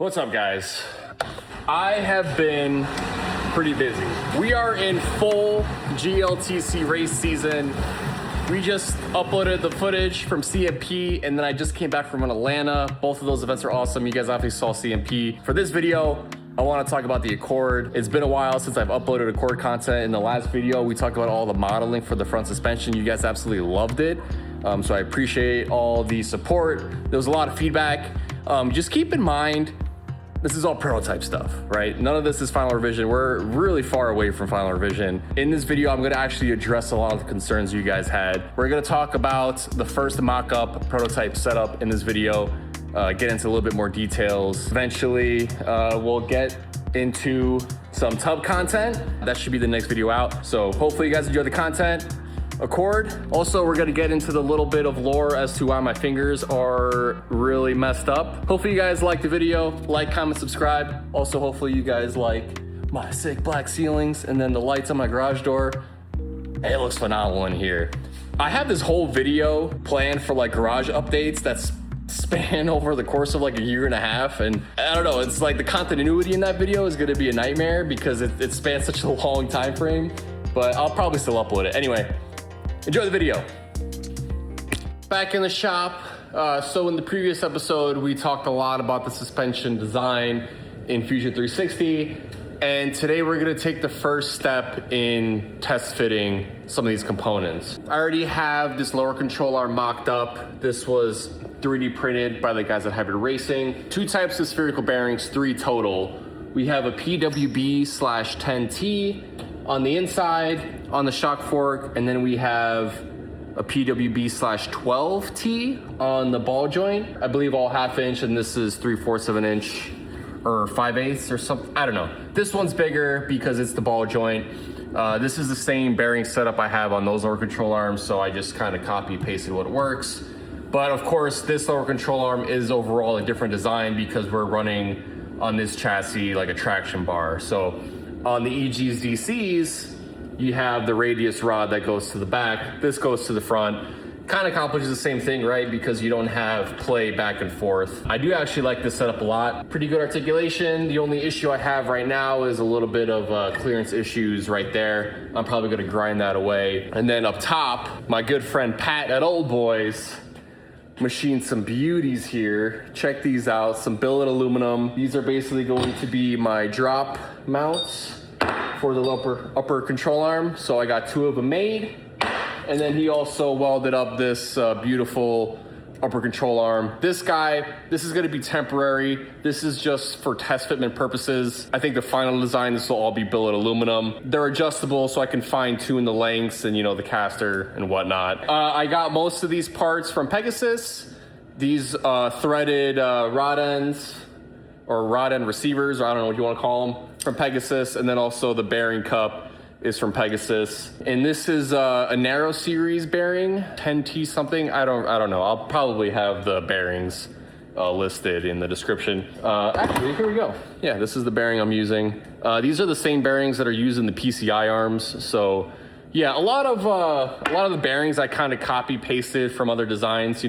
What's up, guys? I have been pretty busy. We are in full GLTC race season. We just uploaded the footage from CMP, and then I just came back from Atlanta. Both of those events are awesome. You guys obviously saw CMP. For this video, I want to talk about the Accord. It's been a while since I've uploaded Accord content. In the last video, we talked about all the modeling for the front suspension. You guys absolutely loved it. So I appreciate all the support. There was a lot of feedback. Just keep in mind, this is all prototype stuff, right? None of this is final revision. We're really far away from final revision. In this video, I'm gonna actually address a lot of the concerns you guys had. We're gonna talk about the first mock-up prototype setup in this video, get into a little bit more details. Eventually, we'll get into some tub content. That should be the next video out. So hopefully you guys enjoy the content. Accord. Also, we're gonna get into the little bit of lore as to why my fingers are really messed up. Hopefully you guys like the video. Like, comment, subscribe. Also, hopefully you guys like my sick black ceilings and then the lights on my garage door. Hey, it looks phenomenal in here. I have this whole video planned for like garage updates that's span over the course of like a year and a half, and I don't know, it's like the continuity in that video is gonna be a nightmare because it spans such a long time frame, but I'll probably still upload it. Anyway, enjoy the video. Back in the shop. So in the previous episode, we talked a lot about the suspension design in Fusion360. And today we're gonna take the first step in test fitting some of these components. I already have this lower control arm mocked up. This was 3D printed by the guys at Hybridracing. 2 types of spherical bearings, 3 total. We have a PWB/10T on the inside, on the shock fork, and then we have a PWB/12T on the ball joint. I believe all 1/2 inch, and this is 3/4 of an inch or 5/8 or something. I don't know. This one's bigger because it's the ball joint. This is the same bearing setup I have on those lower control arms, so I just kind of copy pasted what works. But of course, this lower control arm is overall a different design because we're running on this chassis like a traction bar. So on the EGs DCs, you have the radius rod that goes to the back. This goes to the front. Kind of accomplishes the same thing, right? Because you don't have play back and forth. I do actually like this setup a lot. Pretty good articulation. The only issue I have right now is a little bit of clearance issues right there. I'm probably gonna grind that away. And then up top, my good friend Pat at Old Boys machined some beauties here. Check these out, some billet aluminum. These are basically going to be my drop mounts for the upper control arm. So I got 2 of them made. And then he also welded up this beautiful upper control arm. This is gonna be temporary. This is just for test fitment purposes. I think the final design, this will all be billet aluminum. They're adjustable so I can fine tune the lengths and the caster and whatnot. I got most of these parts from Pegasus. These threaded rod ends or rod end receivers, or I don't know what you wanna call them, from Pegasus. And then also the bearing cup is from Pegasus. And this is a narrow series bearing, 10T something. I don't know. I'll probably have the bearings listed in the description. Actually, here we go. Yeah, this is the bearing I'm using. These are the same bearings that are used in the PCI arms. So yeah, a lot of the bearings I kind of copy pasted from other designs. A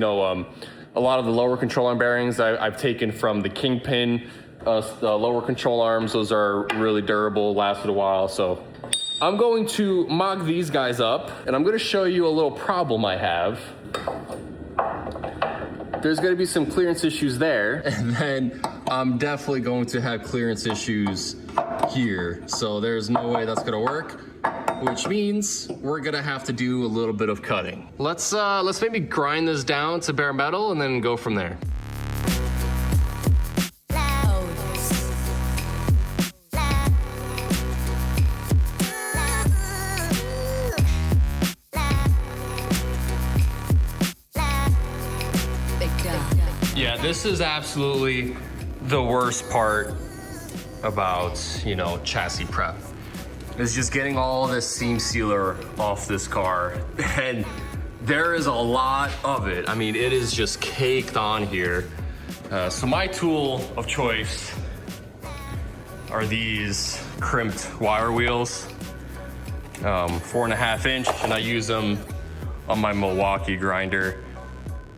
lot of the lower control arm bearings I've taken from the Kingpin the lower control arms. Those are really durable, lasted a while. So I'm going to mock these guys up, and I'm gonna show you a little problem I have. There's gonna be some clearance issues there, and then I'm definitely going to have clearance issues here. So there's no way that's gonna work, which means we're gonna have to do a little bit of cutting. Let's maybe grind this down to bare metal and then go from there. Yeah, this is absolutely the worst part about, chassis prep. It's just getting all this seam sealer off this car. And there is a lot of it. I mean, it is just caked on here. So my tool of choice are these crimped wire wheels, 4.5 inch, and I use them on my Milwaukee grinder.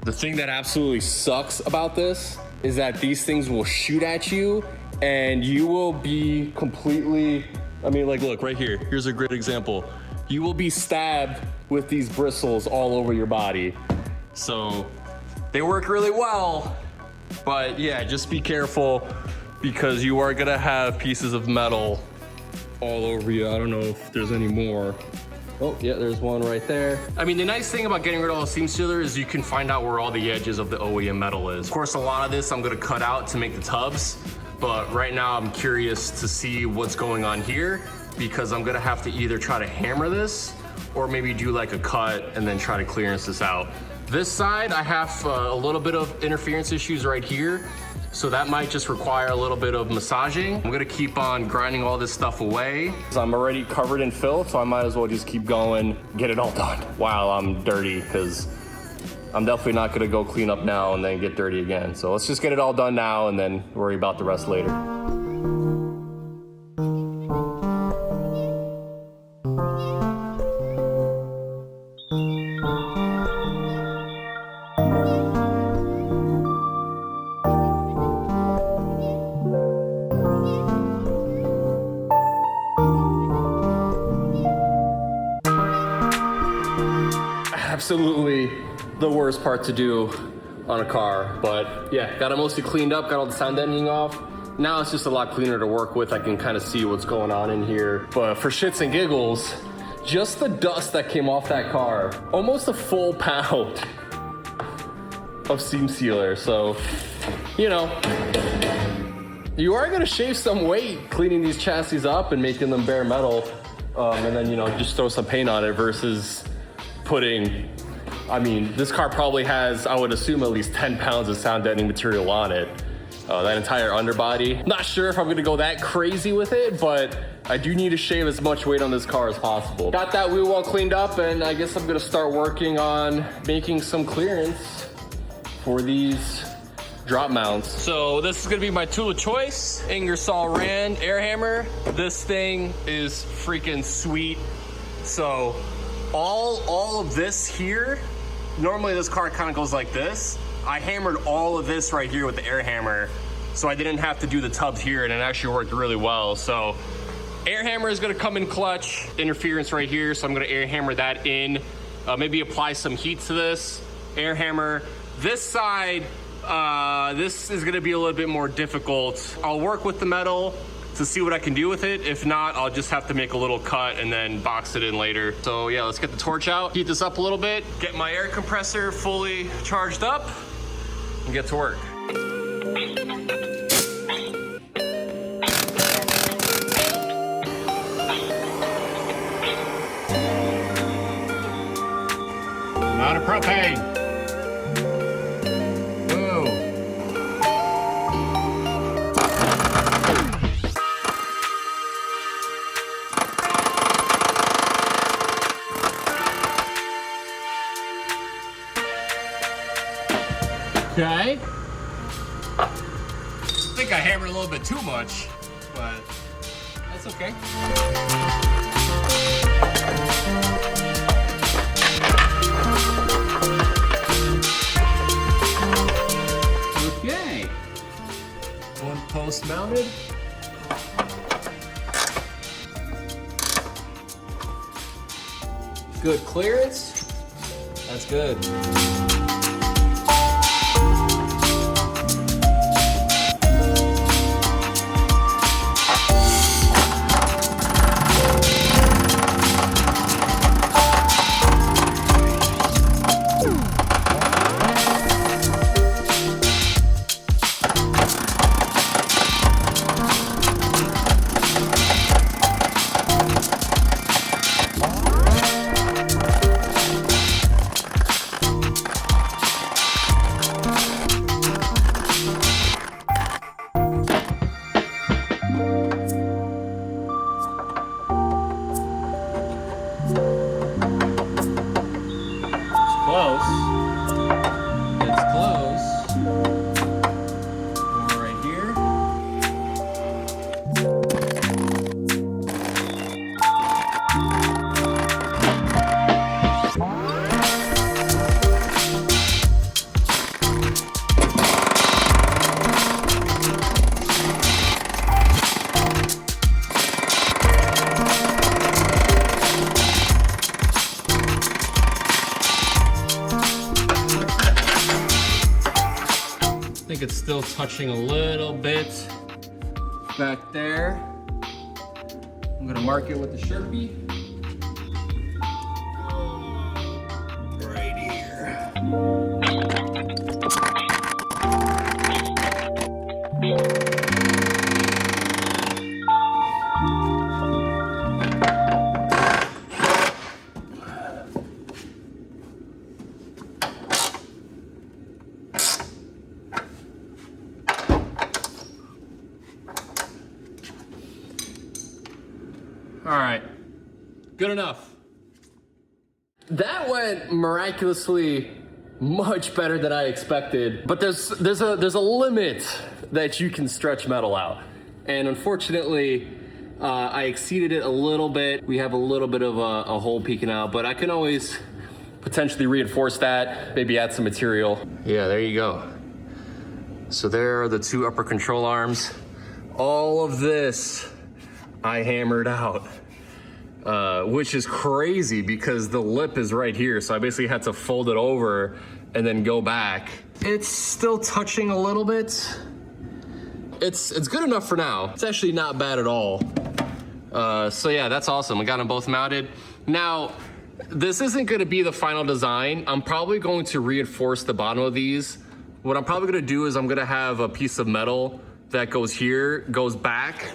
The thing that absolutely sucks about this is that these things will shoot at you and you will be completely, I mean, like, look right here. Here's a great example. You will be stabbed with these bristles all over your body. So they work really well, but yeah, just be careful because you are gonna have pieces of metal all over you. I don't know if there's any more. Oh yeah, there's one right there. I mean, the nice thing about getting rid of all the seam sealer is you can find out where all the edges of the OEM metal is. Of course, a lot of this I'm gonna cut out to make the tubs, but right now I'm curious to see what's going on here because I'm gonna have to either try to hammer this or maybe do like a cut and then try to clearance this out. This side, I have a little bit of interference issues right here. So that might just require a little bit of massaging. I'm gonna keep on grinding all this stuff away. I'm already covered in filth, so I might as well just keep going, get it all done while I'm dirty, because I'm definitely not gonna go clean up now and then get dirty again. So let's just get it all done now and then worry about the rest later. Absolutely the worst part to do on a car, but yeah, got it mostly cleaned up, got all the sound deadening off. Now it's just a lot cleaner to work with. I can kind of see what's going on in here. But for shits and giggles, just the dust that came off that car, almost a full pound of seam sealer. So, you know, you are gonna shave some weight cleaning these chassis up and making them bare metal, and then, you know, just throw some paint on it versus putting, I mean, this car probably has, I would assume, at least 10 pounds of sound deadening material on it. That entire underbody. Not sure if I'm gonna go that crazy with it, but I do need to shave as much weight on this car as possible. Got that wheel well cleaned up, and I guess I'm gonna start working on making some clearance for these drop mounts. So this is gonna be my tool of choice, Ingersoll Rand air hammer. This thing is freaking sweet. So all of this here, normally this car kind of goes like this. I hammered all of this right here with the air hammer, so I didn't have to do the tubs here, and it actually worked really well. So air hammer is gonna come in clutch, interference right here, so I'm gonna air hammer that in, maybe apply some heat to this, air hammer. This side, this is gonna be a little bit more difficult. I'll work with the metal to see what I can do with it. If not, I'll just have to make a little cut and then box it in later. So yeah, let's get the torch out, heat this up a little bit, get my air compressor fully charged up, and get to work. Not a propane. Ooh. Okay. I think I hammered a little bit too much, but that's okay. Okay. One post mounted. Good clearance. That's good. think it's still touching a little bit back there. I'm gonna mark it with the Sharpie. Right here. All right, good enough. That went miraculously much better than I expected, but there's a limit that you can stretch metal out. And unfortunately, I exceeded it a little bit. We have a little bit of a hole peeking out, but I can always potentially reinforce that, maybe add some material. Yeah, there you go. So there are the two upper control arms. All of this I hammered out, which is crazy because the lip is right here. So I basically had to fold it over and then go back. It's still touching a little bit. It's good enough for now. It's actually not bad at all. So yeah, that's awesome. I got them both mounted. Now, this isn't gonna be the final design. I'm probably going to reinforce the bottom of these. What I'm probably gonna do is I'm gonna have a piece of metal that goes here, goes back,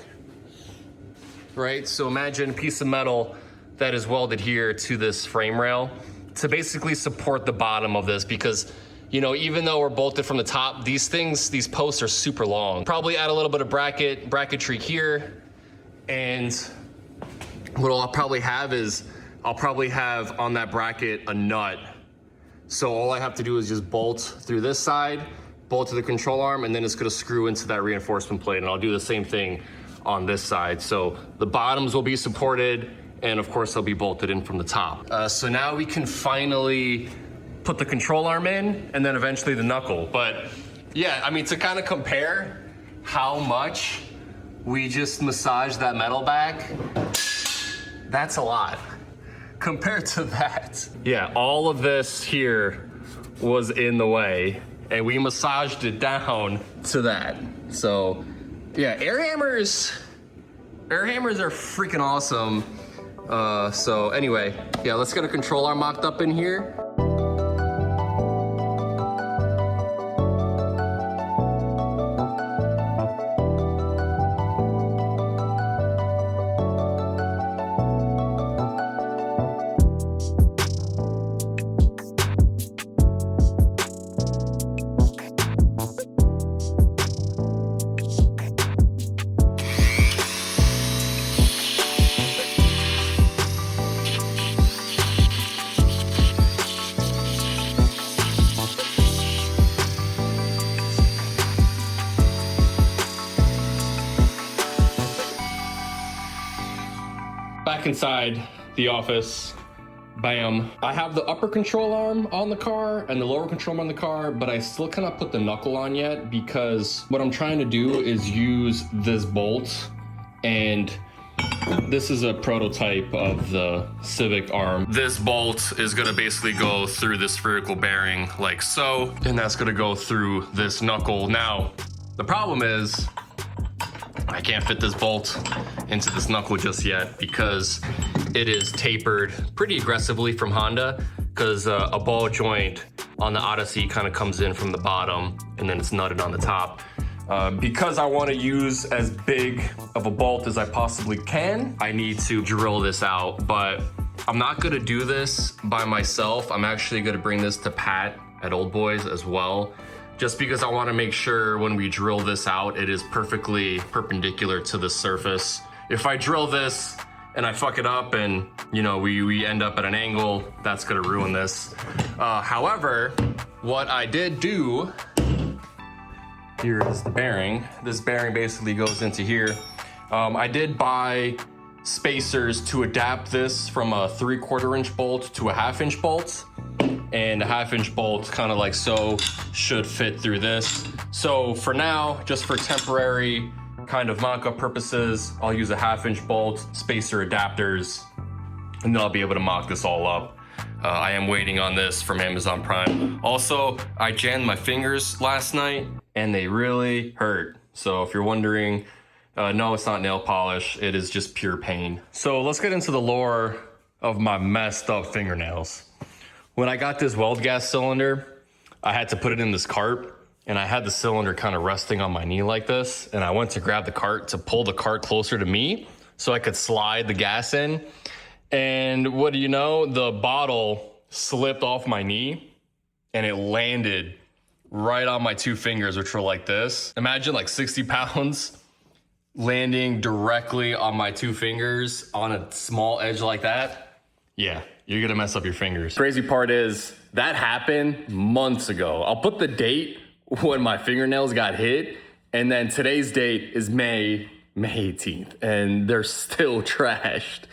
right? So imagine a piece of metal that is welded here to this frame rail to basically support the bottom of this, because, you know, even though we're bolted from the top, these posts are super long. Probably add a little bit of bracketry here. And what I'll probably have is, I'll probably have on that bracket a nut. So all I have to do is just bolt through this side, bolt to the control arm, and then it's gonna screw into that reinforcement plate. And I'll do the same thing on this side. So the bottoms will be supported, and of course they'll be bolted in from the top. So now we can finally put the control arm in, and then eventually the knuckle. But yeah, I mean, to kind of compare how much we just massaged that metal back, that's a lot compared to that. Yeah, all of this here was in the way, and we massaged it down to that. So yeah, air hammers are freaking awesome. So anyway, yeah, let's get a control arm mocked up in here. Back inside the office, bam. I have the upper control arm on the car and the lower control arm on the car, but I still cannot put the knuckle on yet because what I'm trying to do is use this bolt, and this is a prototype of the Civic arm. This bolt is gonna basically go through this spherical bearing like so, and that's gonna go through this knuckle. Now, the problem is, I can't fit this bolt into this knuckle just yet because it is tapered pretty aggressively from Honda, because a ball joint on the Odyssey kind of comes in from the bottom and then it's nutted on the top. Because I want to use as big of a bolt as I possibly can, I need to drill this out, but I'm not going to do this by myself. I'm actually going to bring this to Pat at Old Boys as well, just because I want to make sure when we drill this out, it is perfectly perpendicular to the surface. If I drill this and I fuck it up and, you know, we end up at an angle, that's gonna ruin this. However, what I did do, here is the bearing. This bearing basically goes into here. I did buy spacers to adapt this from a 3/4 inch bolt to a 1/2 inch bolt. And a 1/2 inch bolt, kind of like so, should fit through this. So for now, just for temporary kind of mock-up purposes, I'll use a 1/2 inch bolt, spacer adapters, and then I'll be able to mock this all up. I am waiting on this from Amazon Prime. Also, I jammed my fingers last night and they really hurt. So if you're wondering, no, it's not nail polish. It is just pure pain. So let's get into the lore of my messed up fingernails. When I got this weld gas cylinder, I had to put it in this cart, and I had the cylinder kind of resting on my knee like this. And I went to grab the cart to pull the cart closer to me so I could slide the gas in. And what do you know? The bottle slipped off my knee and it landed right on my 2 fingers, which were like this. Imagine like 60 pounds landing directly on my 2 fingers on a small edge like that. Yeah, you're gonna mess up your fingers. Crazy part is that happened months ago. I'll put the date when my fingernails got hit, and then today's date is May 18th, and they're still trashed.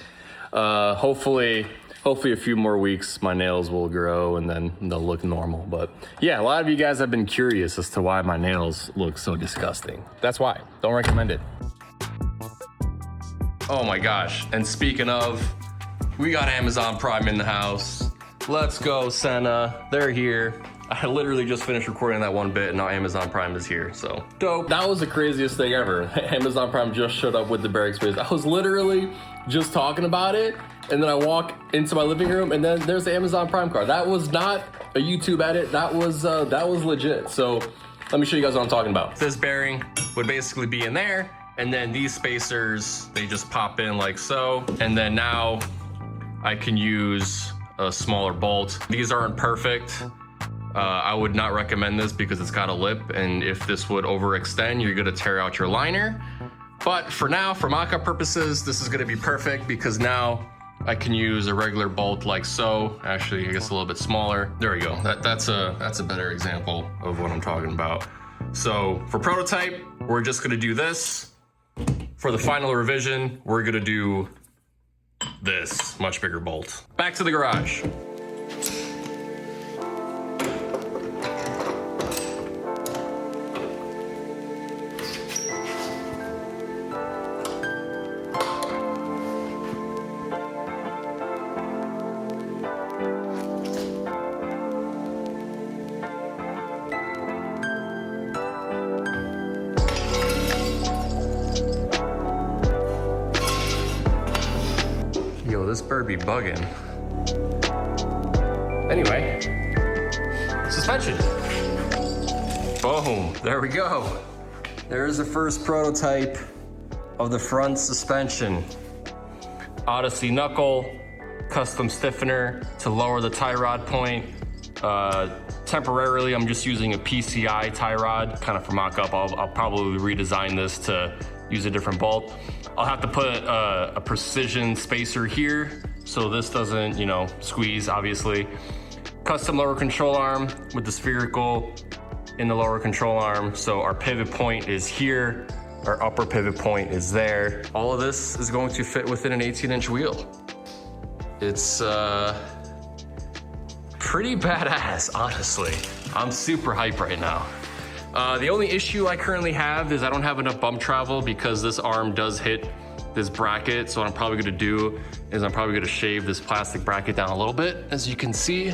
Hopefully a few more weeks, my nails will grow and then they'll look normal. But yeah, a lot of you guys have been curious as to why my nails look so disgusting. That's why. Don't recommend it. Oh my gosh. And speaking of, we got Amazon Prime in the house. Let's go, Senna. They're here. I literally just finished recording that one bit and now Amazon Prime is here, so dope. That was the craziest thing ever. Amazon Prime just showed up with the bearing space. I was literally just talking about it, and then I walk into my living room and then there's the Amazon Prime card. That was not a YouTube edit, that was legit. So let me show you guys what I'm talking about. This bearing would basically be in there, and then these spacers, they just pop in like so, and then now I can use a smaller bolt. These aren't perfect. I would not recommend this because it's got a lip, and if this would overextend, you're gonna tear out your liner. But for now, for mock-up purposes, this is gonna be perfect because now I can use a regular bolt like so. Actually, I guess a little bit smaller. There we go. That's a better example of what I'm talking about. So for prototype, we're just gonna do this. For the final revision, we're gonna do this much bigger bolt. Back to the garage. Yo, this bird be bugging. Anyway, suspension. Boom, there we go. There's the first prototype of the front suspension. Odyssey Knuckle, custom stiffener to lower the tie rod point. Temporarily, I'm just using a PCI tie rod, kind of for mock-up. I'll probably redesign this to use a different bolt. I'll have to put a precision spacer here so this doesn't, you know, squeeze, obviously. Custom lower control arm with the spherical in the lower control arm. So our pivot point is here, our upper pivot point is there. All of this is going to fit within an 18-inch wheel. It's pretty badass, honestly. I'm super hyped right now. The only issue I currently have is I don't have enough bump travel because this arm does hit this bracket. So what I'm probably gonna do is I'm probably gonna shave this plastic bracket down a little bit, as you can see.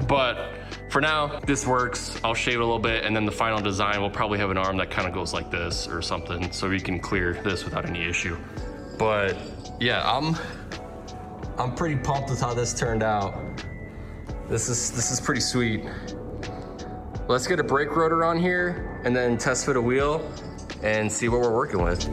But for now, this works. I'll shave it a little bit, and then the final design will probably have an arm that kind of goes like this or something, so we can clear this without any issue. But yeah, I'm pretty pumped with how this turned out. This is pretty sweet. Let's get a brake rotor on here and then test fit a wheel and see what we're working with.